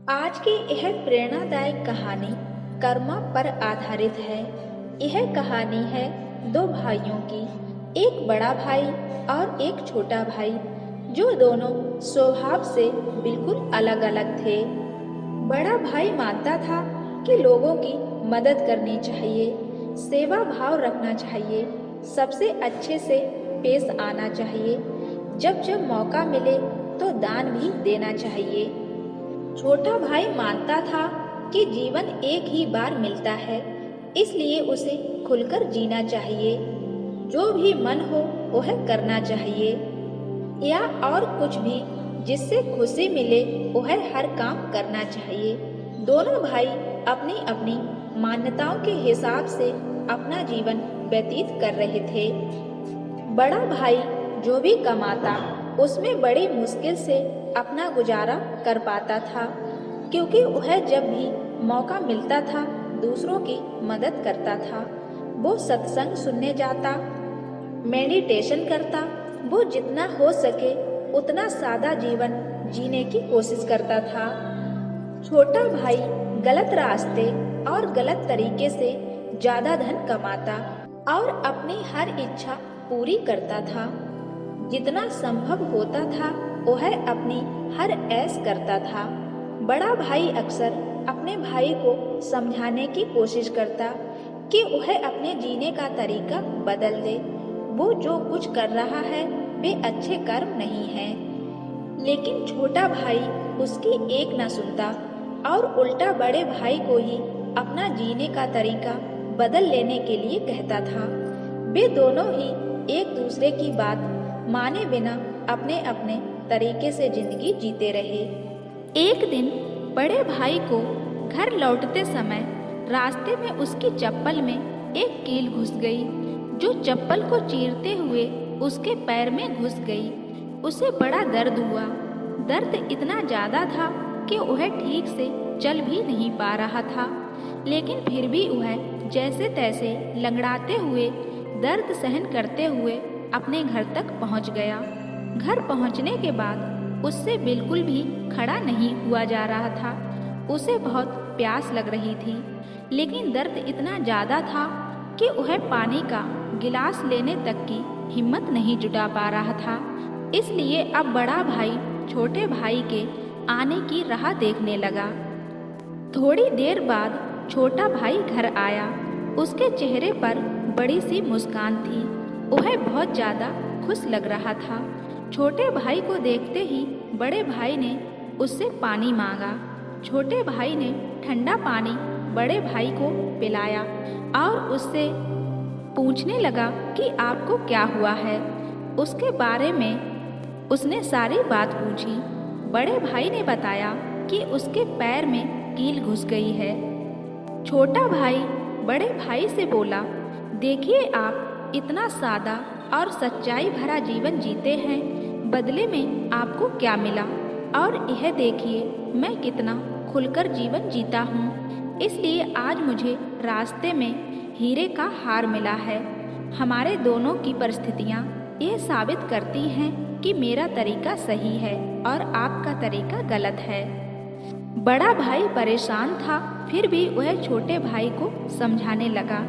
आज की यह प्रेरणादायक कहानी कर्मा पर आधारित है। यह कहानी है दो भाइयों की, एक बड़ा भाई और एक छोटा भाई, जो दोनों स्वभाव से बिल्कुल अलग अलग थे। बड़ा भाई मानता था कि लोगों की मदद करनी चाहिए, सेवा भाव रखना चाहिए, सबसे अच्छे से पेश आना चाहिए, जब जब मौका मिले तो दान भी देना चाहिए। छोटा भाई मानता था कि जीवन एक ही बार मिलता है, इसलिए उसे खुलकर जीना चाहिए, जो भी मन हो वह करना चाहिए, या और कुछ भी जिससे खुशी मिले वह हर काम करना चाहिए। दोनों भाई अपनी अपनी मान्यताओं के हिसाब से अपना जीवन व्यतीत कर रहे थे। बड़ा भाई जो भी कमाता उसमें बड़ी मुश्किल से अपना गुजारा कर पाता था, क्योंकि वह जब भी मौका मिलता था दूसरों की मदद करता था। वो सत्संग सुनने जाता, मेडिटेशन करता, वो जितना हो सके उतना सादा जीवन जीने की कोशिश करता था। छोटा भाई गलत रास्ते और गलत तरीके से ज्यादा धन कमाता और अपनी हर इच्छा पूरी करता था। जितना संभव होता था वह अपनी हर ऐश करता था। बड़ा भाई अक्सर अपने भाई को समझाने की कोशिश करता कि वह अपने जीने का तरीका बदल दे। वो जो कुछ कर रहा है वे अच्छे कर्म नहीं हैं। लेकिन छोटा भाई उसकी एक न सुनता और उल्टा बड़े भाई को ही अपना जीने का तरीका बदल लेने के लिए कहता था। वे दोनों ही एक दूसरे की बात माने बिना अपने अपने तरीके से जिंदगी जीते रहे। एक दिन बड़े भाई को घर लौटते समय रास्ते में उसकी चप्पल में एक कील घुस गई, जो चप्पल को चीरते हुए उसके पैर में घुस गई। उसे बड़ा दर्द हुआ। दर्द इतना ज्यादा था कि वह ठीक से चल भी नहीं पा रहा था, लेकिन फिर भी वह जैसे तैसे लंगड़ाते हुए दर्द सहन करते हुए अपने घर तक पहुंच गया। घर पहुंचने के बाद उससे बिल्कुल भी खड़ा नहीं हुआ जा रहा था। उसे बहुत प्यास लग रही थी, लेकिन दर्द इतना ज्यादा था कि वह पानी का गिलास लेने तक की हिम्मत नहीं जुटा पा रहा था। इसलिए अब बड़ा भाई छोटे भाई के आने की राह देखने लगा। थोड़ी देर बाद छोटा भाई घर आया। उसके चेहरे पर बड़ी सी मुस्कान थी। वह बहुत ज्यादा खुश लग रहा था। छोटे भाई को देखते ही बड़े भाई ने उससे पानी मांगा। छोटे भाई ने ठंडा पानी बड़े भाई को पिलाया और उससे पूछने लगा कि आपको क्या हुआ है। उसके बारे में उसने सारी बात पूछी। बड़े भाई ने बताया कि उसके पैर में कील घुस गई है। छोटा भाई बड़े भाई से बोला, देखिए आप इतना सादा और सच्चाई भरा जीवन जीते हैं, बदले में आपको क्या मिला, और यह देखिए मैं कितना खुलकर जीवन जीता हूँ। इसलिए आज मुझे रास्ते में हीरे का हार मिला है। हमारे दोनों की परिस्थितियाँ ये साबित करती हैं कि मेरा तरीका सही है और आपका तरीका गलत है। बड़ा भाई परेशान था, फिर भी वह छोटे भाई को समझाने लगा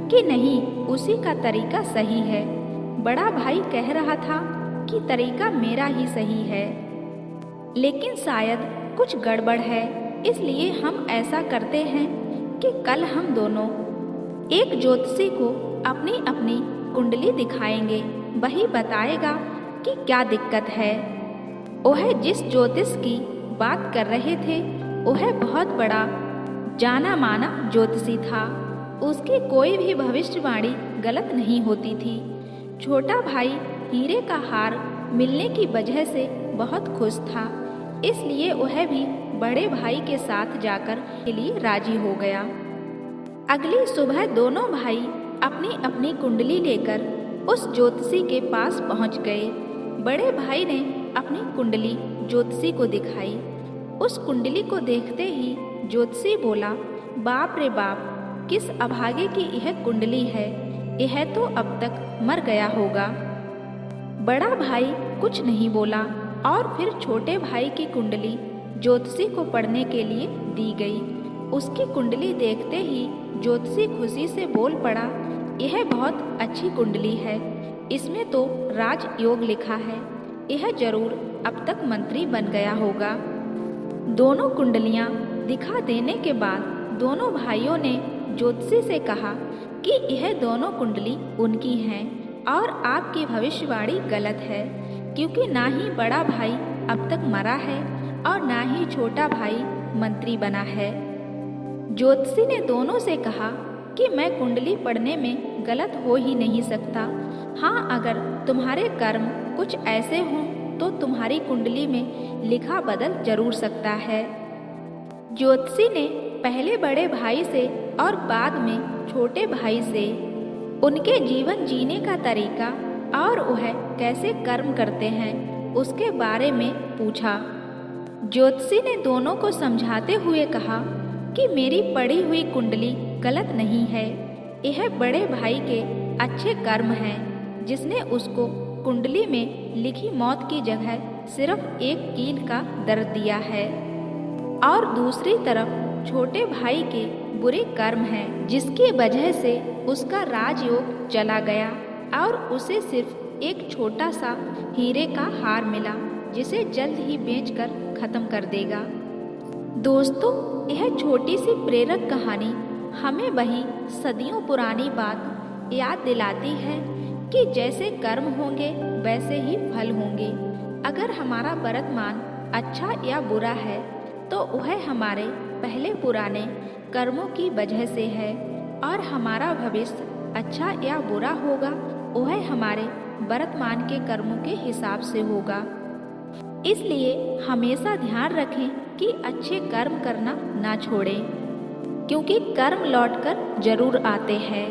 कि नहीं, उसी का तरीका सही है। बड़ा भाई कह रहा था कि तरीका मेरा ही सही है, लेकिन शायद कुछ गड़बड़ है, इसलिए हम ऐसा करते हैं कि कल हम दोनों एक ज्योतिषी को अपनी अपनी कुंडली दिखाएंगे। वही बताएगा कि क्या दिक्कत है। वह जिस ज्योतिष की बात कर रहे थे वह बहुत बड़ा जाना माना ज्योतिषी था। उसकी कोई भी भविष्यवाणी गलत नहीं होती थी। छोटा भाई हीरे का हार मिलने की वजह से बहुत खुश था, इसलिए वह भी बड़े भाई के साथ जाकर के लिए राजी हो गया। अगली सुबह दोनों भाई अपनी अपनी कुंडली लेकर उस ज्योतिषी के पास पहुंच गए। बड़े भाई ने अपनी कुंडली ज्योतिषी को दिखाई। उस कुंडली को देखते ही ज्योतिषी बोला, बाप रे बाप, किस अभागे की यह कुंडली है, यह तो अब तक मर गया होगा। बड़ा भाई कुछ नहीं बोला और फिर छोटे भाई की कुंडली ज्योतिषी को पढ़ने के लिए दी गई। उसकी कुंडली देखते ही ज्योतिषी खुशी से बोल पड़ा, यह बहुत अच्छी कुंडली है, इसमें तो राजयोग लिखा है, यह जरूर अब तक मंत्री बन गया होगा। दोनों कुंडलियां दिखा देने के बाद दोनों भाइयों ने ज्योतिषी से कहा कि यह दोनों कुंडली उनकी हैं और आपकी भविष्यवाणी गलत है, क्योंकि ना ही बड़ा भाई अब तक मरा है और ना ही छोटा भाई मंत्री बना है। ज्योतिषी ने दोनों से कहा कि मैं कुंडली पढ़ने में गलत हो ही नहीं सकता। हाँ, अगर तुम्हारे कर्म कुछ ऐसे हों तो तुम्हारी कुंडली में लिखा बदल जरूर सकता है। ज्योतिषी ने पहले बड़े भाई से और बाद में छोटे भाई से उनके जीवन जीने का तरीका और वह कैसे कर्म करते हैं उसके बारे में पूछा। ज्योतिषी ने दोनों को समझाते हुए कहा कि मेरी पढ़ी हुई कुंडली गलत नहीं है, यह बड़े भाई के अच्छे कर्म हैं जिसने उसको कुंडली में लिखी मौत की जगह सिर्फ एक कील का दर्द दिया है, और दूसरी तरफ छोटे भाई के बुरे कर्म हैं जिसकी वजह से उसका राजयोग चला गया और उसे सिर्फ एक छोटा सा हीरे का हार मिला जिसे जल्द ही बेचकर खत्म कर देगा। दोस्तों, यह छोटी सी प्रेरक कहानी हमें वही सदियों पुरानी बात याद दिलाती है कि जैसे कर्म होंगे वैसे ही फल होंगे। अगर हमारा वर्तमान अच्छा या बुरा है तो वह हमारे पहले पुराने कर्मों की वजह से है, और हमारा भविष्य अच्छा या बुरा होगा वह हमारे वर्तमान के कर्मों के हिसाब से होगा। इसलिए हमेशा ध्यान रखें कि अच्छे कर्म करना ना छोड़ें, क्योंकि कर्म लौटकर जरूर आते हैं।